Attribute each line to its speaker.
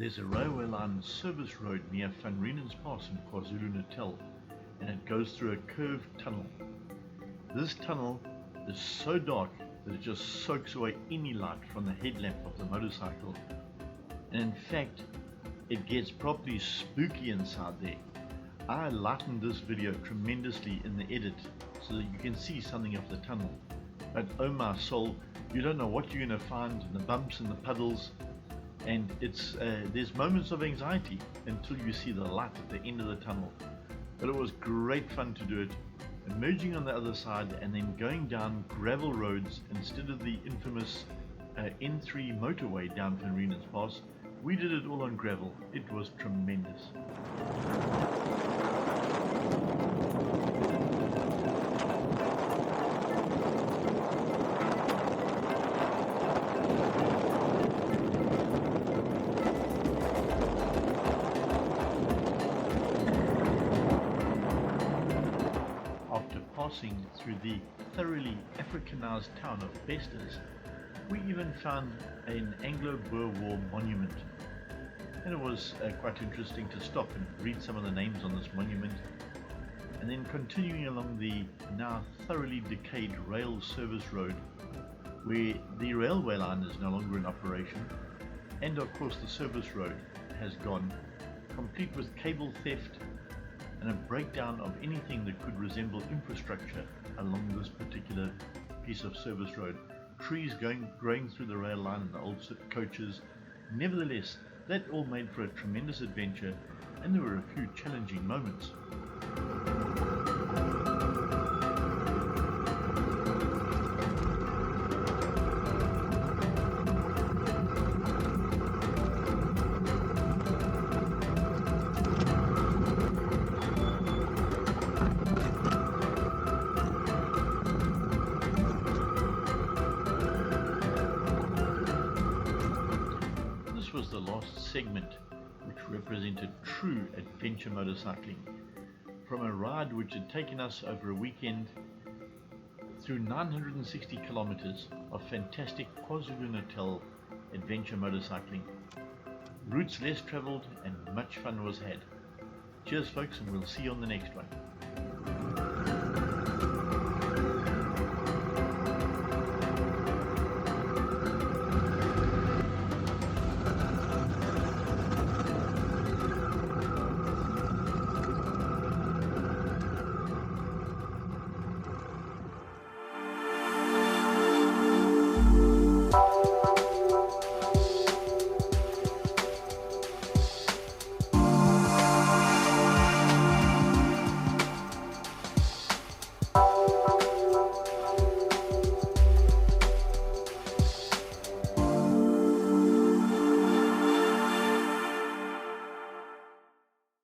Speaker 1: There's a railway line service road near Van Riemen's Pass in Kwa-Zulu Natal, and it goes through a curved tunnel. This tunnel is so dark that it just soaks away any light from the headlamp of the motorcycle, and in fact it gets properly spooky inside there. I lightened this video tremendously in the edit so that you can see something of the tunnel, but oh my soul, you don't know what you're going to find in the bumps and the puddles, and there's moments of anxiety until you see the light at the end of the tunnel. But it was great fun to do it, emerging on the other side and then going down gravel roads instead of the infamous N3 motorway down Van Riemen's Pass. We did it all on gravel. It was tremendous. After passing through the thoroughly Africanized town of Bestes, we even found an Anglo-Boer War monument, and it was quite interesting to stop and read some of the names on this monument, and then continuing along the now thoroughly decayed rail service road where the railway line is no longer in operation, and of course the service road has gone, complete with cable theft and a breakdown of anything that could resemble infrastructure along this particular piece of service road. Trees growing through the rail line and the old coaches. Nevertheless, that all made for a tremendous adventure, and there were a few challenging moments. Was the last segment which represented true adventure motorcycling, from a ride which had taken us over a weekend through 960 kilometers of fantastic Kwa-Zulu Natal adventure motorcycling. Routes less traveled and much fun was had. Cheers folks, and we'll see you on the next one.